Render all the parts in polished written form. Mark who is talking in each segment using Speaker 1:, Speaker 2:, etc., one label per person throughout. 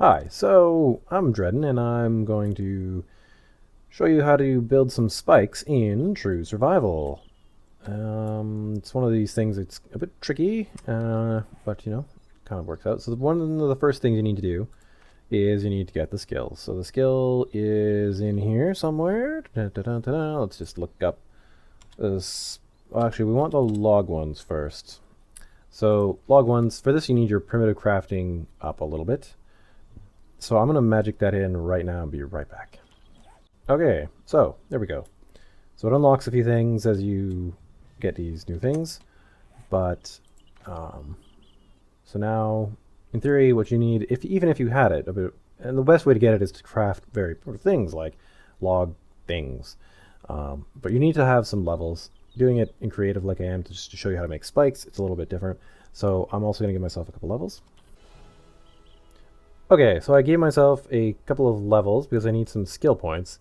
Speaker 1: Hi, so I'm Dredden, and I'm going to show you how to build some spikes in True Survival. It's one of these things that's a bit tricky, but kind of works out. So one of the first things you need to do is you need to get the skills. So the skill is in here somewhere. Let's just look up this. Well, actually, we want the log ones first. So log ones, for this you need your primitive crafting up a little bit. So I'm going to magic that in right now and be right back. Okay, so there we go. So it unlocks a few things as you get these new things. But, so now, in theory, what you need, even if you had it, and the best way to get it is to craft very things like log things. But you need to have some levels. Doing it in creative like I am just to show you how to make spikes, it's a little bit different. So I'm also going to give myself a couple levels. Okay, so I gave myself a couple of levels because I need some skill points.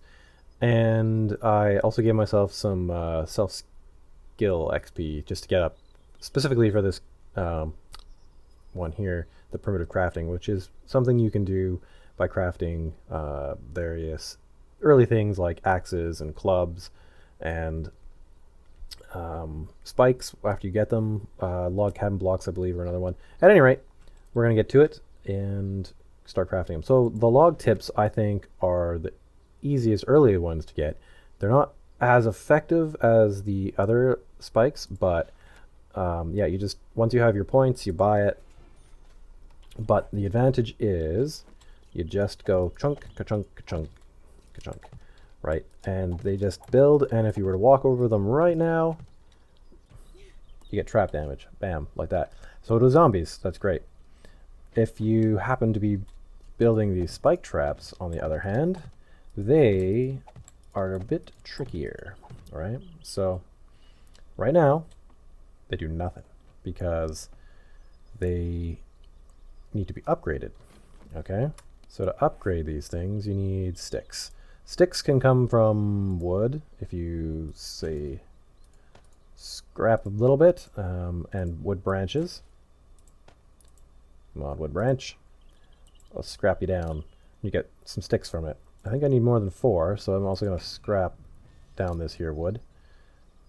Speaker 1: And I also gave myself some self-skill XP just to get up specifically for this one here, the primitive crafting, which is something you can do by crafting various early things like axes and clubs and spikes after you get them. Log cabin blocks, I believe, are another one. At any rate, we're going to get to it and start crafting them. So the log tips, I think, are the easiest early ones to get. They're not as effective as the other spikes, but yeah, you just, once you have your points, you buy it. But the advantage is you just go chunk, ka-chunk, ka-chunk, ka-chunk, right? And they just build, and if you were to walk over them right now, you get trap damage. Bam, like that. So do zombies. That's great. If you happen to be building these spike traps, on the other hand, they are a bit trickier, right? So right now, they do nothing because they need to be upgraded, okay? So to upgrade these things, you need sticks. Sticks can come from wood if you, say, scrap a little bit, and wood branches. Come on, wood branch. I'll scrap you down. You get some sticks from it. I think I need more than 4, so I'm also going to scrap down this here wood.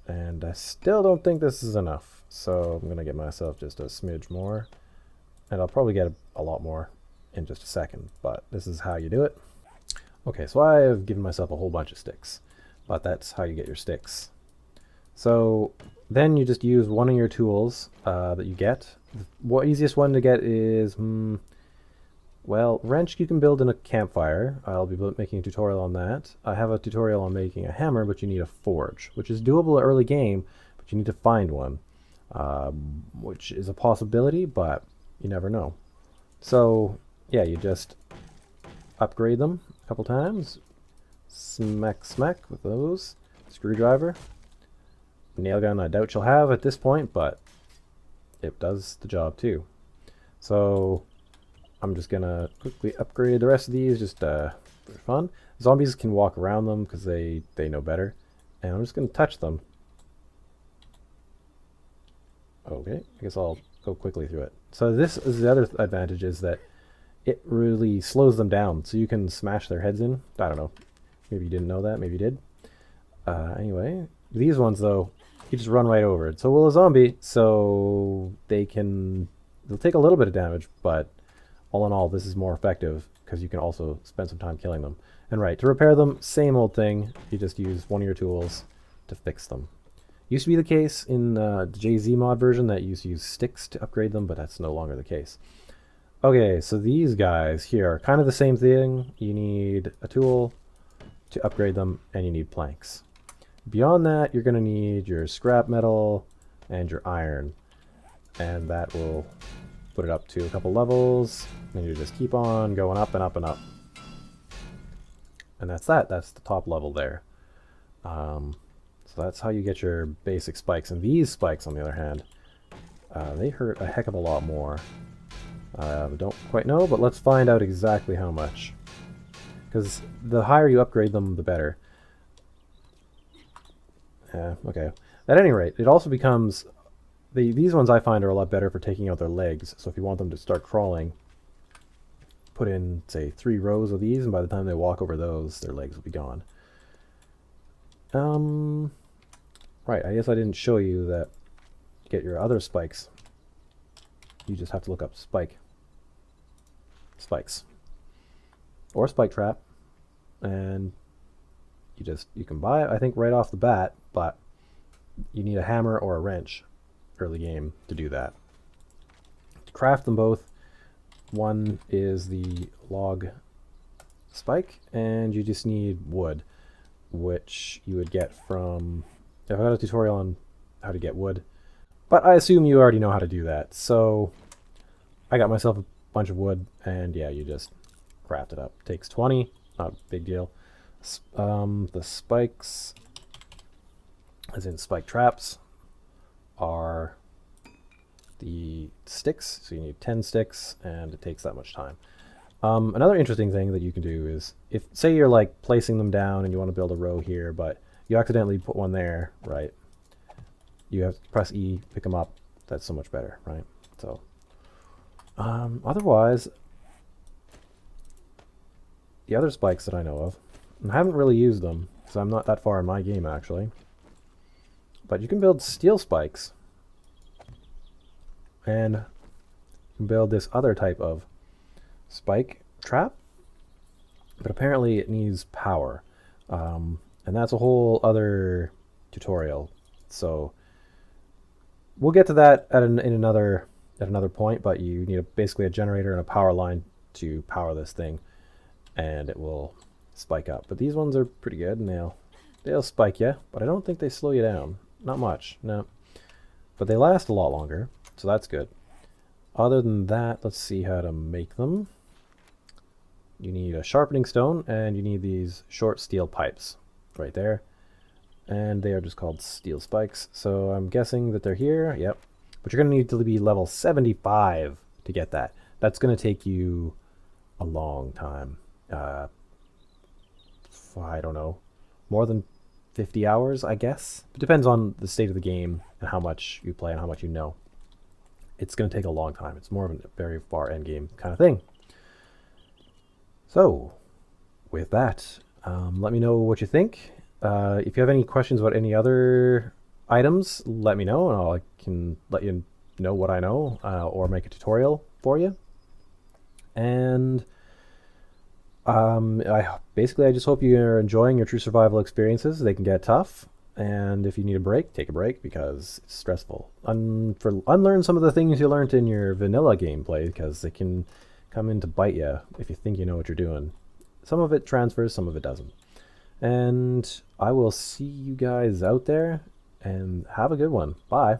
Speaker 1: And I still don't think this is enough, so I'm going to get myself just a smidge more. And I'll probably get a lot more in just a second, but this is how you do it. Okay, so I have given myself a whole bunch of sticks, but that's how you get your sticks. So then you just use one of your tools that you get. The easiest one to get is, well, wrench you can build in a campfire. I'll be making a tutorial on that. I have a tutorial on making a hammer, but you need a forge, which is doable early game, but you need to find one, which is a possibility, but you never know. So yeah, you just upgrade them a couple times. Smack, smack with those. Screwdriver. Nail gun I doubt you'll have at this point, but it does the job too. So I'm just gonna quickly upgrade the rest of these just for fun. Zombies can walk around them because they know better. And I'm just gonna touch them. Okay, I guess I'll go quickly through it. So this is the other advantage, is that it really slows them down. So you can smash their heads in. I don't know. Maybe you didn't know that. Maybe you did. Anyway, these ones though, you just run right over it. So will a zombie, so they'll take a little bit of damage, but all in all, this is more effective because you can also spend some time killing them. And right, to repair them, same old thing. You just use one of your tools to fix them. Used to be the case in the JZ mod version that you used to use sticks to upgrade them, but that's no longer the case. Okay, so these guys here are kind of the same thing. You need a tool to upgrade them, and you need planks. Beyond that, you're going to need your scrap metal and your iron, and that will put it up to a couple levels, and you just keep on going up and up and up. And that's that. That's the top level there. So that's how you get your basic spikes. And these spikes, on the other hand, they hurt a heck of a lot more. Don't quite know, but let's find out exactly how much. Because the higher you upgrade them, the better. Okay. At any rate, it also becomes... These ones I find are a lot better for taking out their legs. So if you want them to start crawling, put in, say, 3 rows of these, and by the time they walk over those, their legs will be gone. Right, I guess I didn't show you that to get your other spikes, you just have to look up spikes, or spike trap, and you can buy it, I think, right off the bat, but you need a hammer or a wrench early game to do that. To craft them both, one is the log spike, and you just need wood, which you would get from, I've got a tutorial on how to get wood, but I assume you already know how to do that. So I got myself a bunch of wood, and yeah, you just craft it up. Takes 20, not a big deal. The spikes, as in spike traps, are the sticks, so you need 10 sticks, and it takes that much time. Another interesting thing that you can do is, if, say you're like placing them down and you want to build a row here, but you accidentally put one there, right? You have to press E, pick them up. That's so much better, right? So, otherwise, the other spikes that I know of, and I haven't really used them, because I'm not that far in my game, actually, but you can build steel spikes, and you can build this other type of spike trap, but apparently it needs power, and that's a whole other tutorial, so we'll get to that at another point, but you need basically a generator and a power line to power this thing, and it will spike up. But these ones are pretty good, and they'll spike you, but I don't think they slow you down. Not much, no. But they last a lot longer, so that's good. Other than that, let's see how to make them. You need a sharpening stone, and you need these short steel pipes right there. And they are just called steel spikes. So I'm guessing that they're here. Yep. But you're going to need to be level 75 to get that. That's going to take you a long time. I don't know, more than 50 hours, I guess. It depends on the state of the game and how much you play and how much you know. It's going to take a long time. It's more of a very far end game kind of thing. So, with that, let me know what you think. If you have any questions about any other items, let me know, and I can let you know what I know, or make a tutorial for you. And I just hope you're enjoying your true survival experiences. They can get tough, and if you need a break, take a break, because it's stressful. Unlearn some of the things you learned in your vanilla gameplay, because they can come in to bite you if you think you know what you're doing. Some of it transfers, some of it doesn't. And I will see you guys out there, and have a good one. Bye.